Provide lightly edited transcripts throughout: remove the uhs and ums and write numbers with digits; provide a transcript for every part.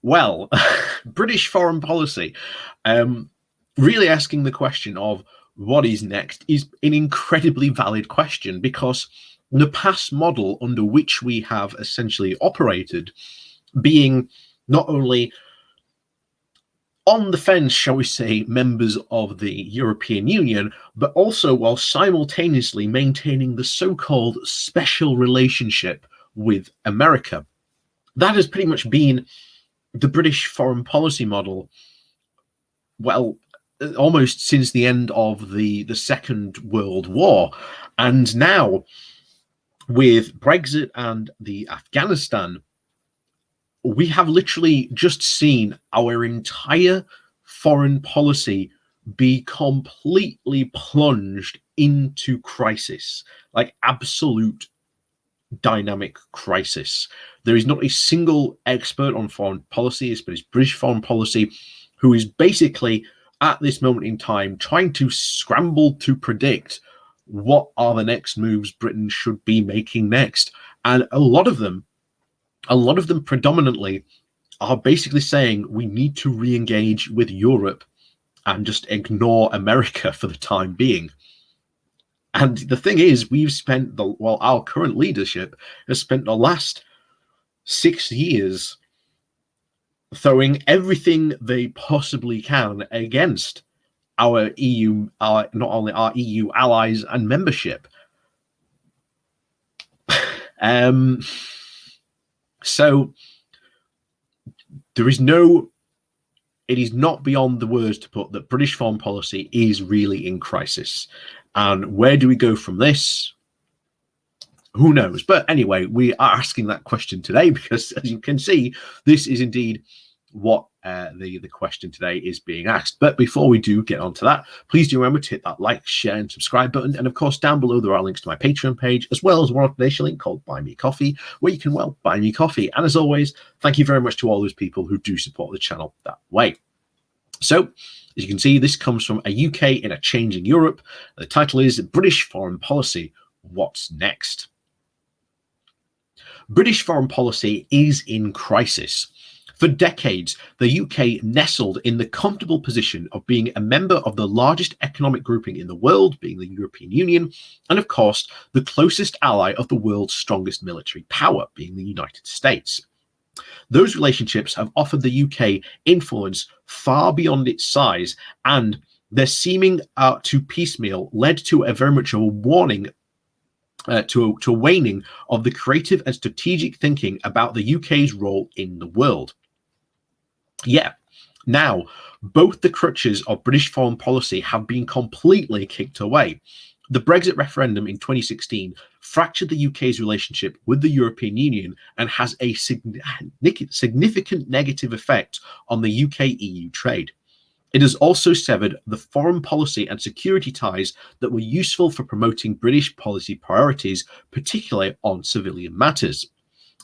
Well, British foreign policy, um, really asking the question of what is next is an incredibly valid question because the past model under which we have essentially operated, being not only on the fence, shall we say, members of the European Union, but also while simultaneously maintaining the so-called special relationship with America. That has pretty much been the British foreign policy model, well, almost since the end of the Second World War. And now, with Brexit and the Afghanistan, we have literally just seen our entire foreign policy be completely plunged into crisis, like absolute dynamic crisis. There is not a single expert on foreign policy, especially British foreign policy, who is basically at this moment in time trying to scramble to predict what are the next moves Britain should be making next. And a lot of them predominantly are basically saying we need to re-engage with Europe and just ignore America for the time being. And the thing is, we've spent our current leadership has spent the last 6 years throwing everything they possibly can against our EU, not only our EU allies and membership. So there is it is not beyond the words to put that British foreign policy is really in crisis. And where do we go from this? Who knows? But anyway, we are asking that question today because, as you can see, this is indeed what the question today is being asked. But before we do get onto that, please do remember to hit that like, share, and subscribe button. And of course, down below there are links to my Patreon page, as well as one donation link called Buy Me Coffee, where you can, well, buy me coffee. And as always, thank you very much to all those people who do support the channel that way. So, as you can see, this comes from a UK in a changing Europe. The title is British Foreign Policy, What's Next? British foreign policy is in crisis. For decades, the UK nestled in the comfortable position of being a member of the largest economic grouping in the world, being the European Union, and of course, the closest ally of the world's strongest military power, being the United States. Those relationships have offered the UK influence far beyond its size, and their seeming to piecemeal led to a very much of a warning to a waning of the creative and strategic thinking about the UK's role in the world. Yeah, now both the crutches of British foreign policy have been completely kicked away. The Brexit referendum in 2016 fractured the UK's relationship with the European Union and has a significant negative effect on the UK-EU trade. It has also severed the foreign policy and security ties that were useful for promoting British policy priorities, particularly on civilian matters.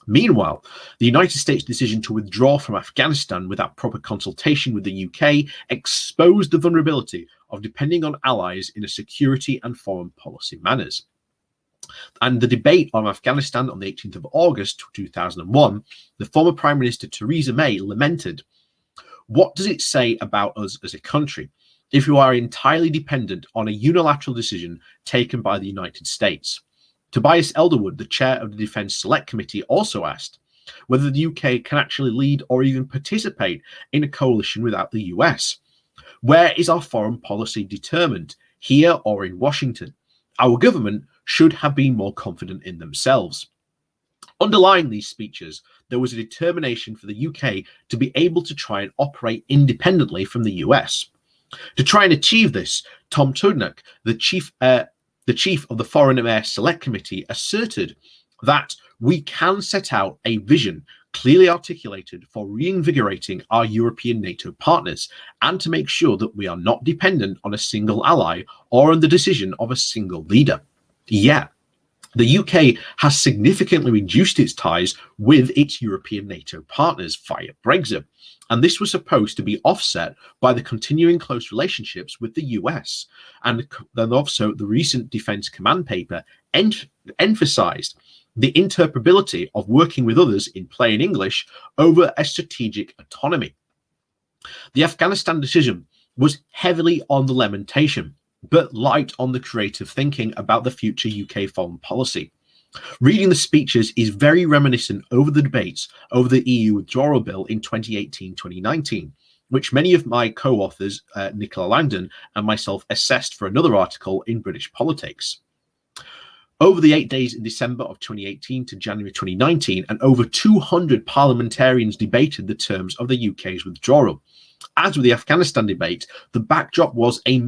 Meanwhile, the United States' decision to withdraw from Afghanistan without proper consultation with the UK exposed the vulnerability of depending on allies in a security and foreign policy manners. And the debate on Afghanistan on the 18th of August 2001, the former Prime Minister Theresa May lamented, "What does it say about us as a country if we are entirely dependent on a unilateral decision taken by the United States?" Tobias Elderwood, the chair of the Defence Select Committee, also asked whether the UK can actually lead or even participate in a coalition without the US. Where is our foreign policy determined, here or in Washington? Our government should have been more confident in themselves. Underlying these speeches, there was a determination for the UK to be able to try and operate independently from the US. To try and achieve this, Tom Tudnock, the chief of the Foreign Affairs Select Committee, asserted that we can set out a vision clearly articulated for reinvigorating our European NATO partners and to make sure that we are not dependent on a single ally or on the decision of a single leader. Yeah, the UK has significantly reduced its ties with its European NATO partners via Brexit, and this was supposed to be offset by the continuing close relationships with the US. And then also the recent Defence Command paper emphasised the interpretability of working with others in plain English over a strategic autonomy. The Afghanistan decision was heavily on the lamentation, but light on the creative thinking about the future UK foreign policy. Reading the speeches is very reminiscent over the debates over the EU withdrawal bill in 2018-2019, which many of my co-authors, Nicola Langdon and myself, assessed for another article in British Politics. Over the 8 days in December of 2018 to January 2019, and over 200 parliamentarians debated the terms of the UK's withdrawal. As with the Afghanistan debate, the backdrop was a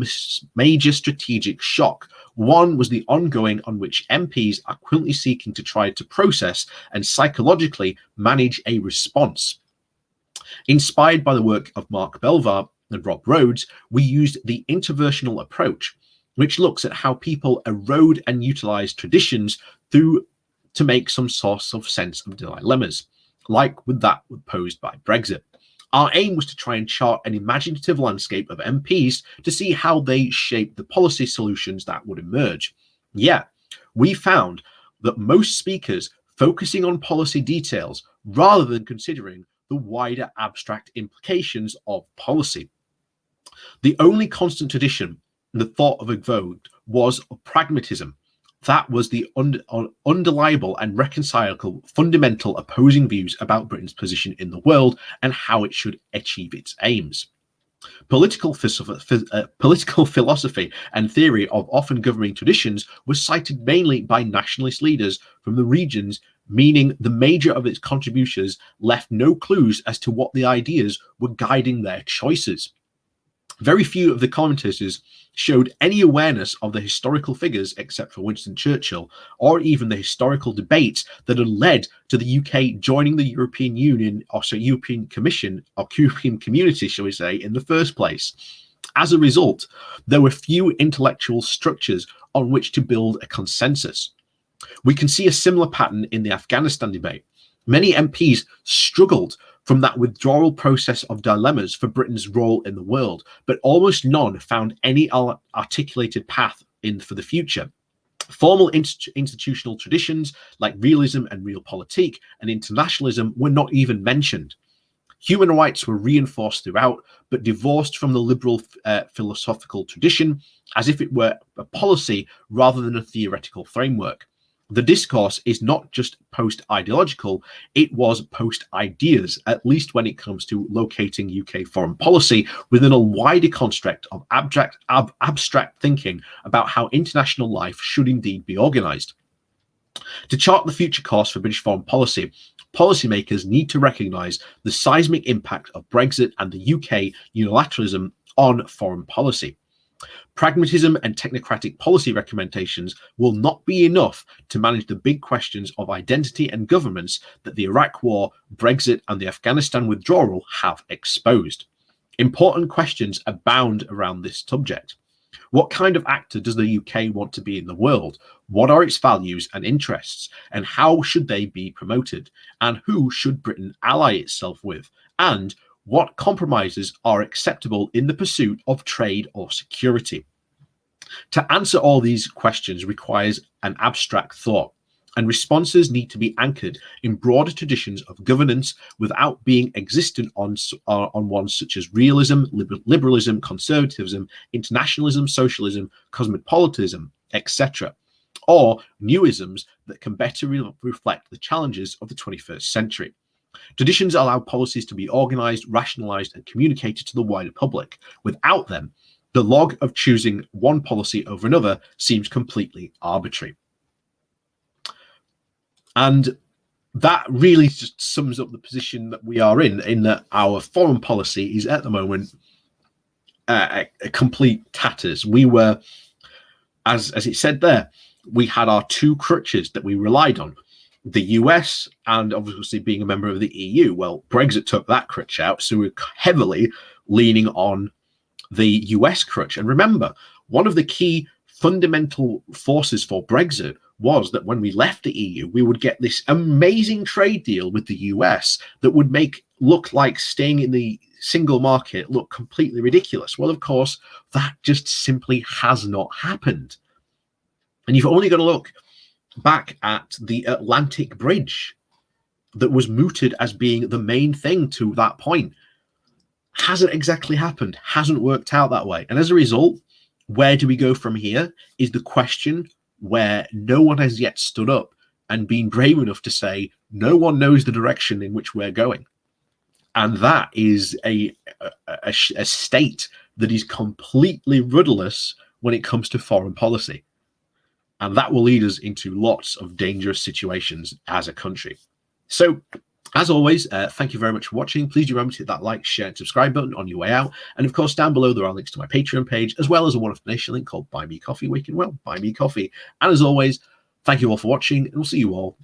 major strategic shock. One was the ongoing on which MPs are currently seeking to try to process and psychologically manage a response. Inspired by the work of Mark Belvar and Rob Rhodes, we used the interversional approach, which looks at how people erode and utilize traditions to make some source of sense of dilemmas, like with that posed by Brexit. Our aim was to try and chart an imaginative landscape of MPs to see how they shape the policy solutions that would emerge. Yeah, we found that most speakers focusing on policy details rather than considering the wider abstract implications of policy. The only constant tradition the thought of evoked was pragmatism. That was the undeniable and reconcilable fundamental opposing views about Britain's position in the world and how it should achieve its aims. Political philosophy and theory of often governing traditions was cited mainly by nationalist leaders from the regions, meaning the major of its contributions left no clues as to what the ideas were guiding their choices. Very few of the commentators showed any awareness of the historical figures, except for Winston Churchill, or even the historical debates that had led to the UK joining the European Union, or European Commission, or European Community, shall we say, in the first place. As a result, there were few intellectual structures on which to build a consensus. We can see a similar pattern in the Afghanistan debate. Many MPs struggled from that withdrawal process of dilemmas for Britain's role in the world, but almost none found any articulated path for the future. Formal institutional traditions like realism and realpolitik and internationalism were not even mentioned. Human rights were reinforced throughout, but divorced from the liberal philosophical tradition, as if it were a policy rather than a theoretical framework. The discourse is not just post-ideological, it was post-ideas, at least when it comes to locating UK foreign policy within a wider construct of abstract thinking about how international life should indeed be organised. To chart the future course for British foreign policy, policymakers need to recognise the seismic impact of Brexit and the UK unilateralism on foreign policy. Pragmatism and technocratic policy recommendations will not be enough to manage the big questions of identity and governance that the Iraq War, Brexit, and the Afghanistan withdrawal have exposed. Important questions abound around this subject. What kind of actor does the UK want to be in the world? What are its values and interests? And how should they be promoted? And who should Britain ally itself with? And what compromises are acceptable in the pursuit of trade or security? To answer all these questions requires an abstract thought, and responses need to be anchored in broader traditions of governance without being existent on ones such as realism, liberalism, conservatism, internationalism, socialism, cosmopolitanism, etc., or newisms that can better reflect the challenges of the 21st century. Traditions allow policies to be organised, rationalised, and communicated to the wider public. Without them, the log of choosing one policy over another seems completely arbitrary. And that really just sums up the position that we are in that our foreign policy is at the moment a complete tatters. We were, as it said there, we had our two crutches that we relied on. The US and obviously being a member of the EU. Well, Brexit took that crutch out, so we're heavily leaning on the US crutch. And remember, one of the key fundamental forces for Brexit was that when we left the EU, we would get this amazing trade deal with the US that would look like staying in the single market look completely ridiculous. Well, of course, that just simply has not happened. And you've only got to look back at the Atlantic Bridge that was mooted as being the main thing to that point. Hasn't exactly happened, hasn't worked out that way. And as a result, where do we go from here is the question where no one has yet stood up and been brave enough to say, no one knows the direction in which we're going. And that is a state that is completely rudderless when it comes to foreign policy. And that will lead us into lots of dangerous situations as a country. So, as always, thank you very much for watching. Please do remember to hit that like, share, and subscribe button on your way out. And of course, down below, there are links to my Patreon page, as well as a one-off donation link called Buy Me Coffee, where you can, well, buy me coffee. And as always, thank you all for watching, and we'll see you all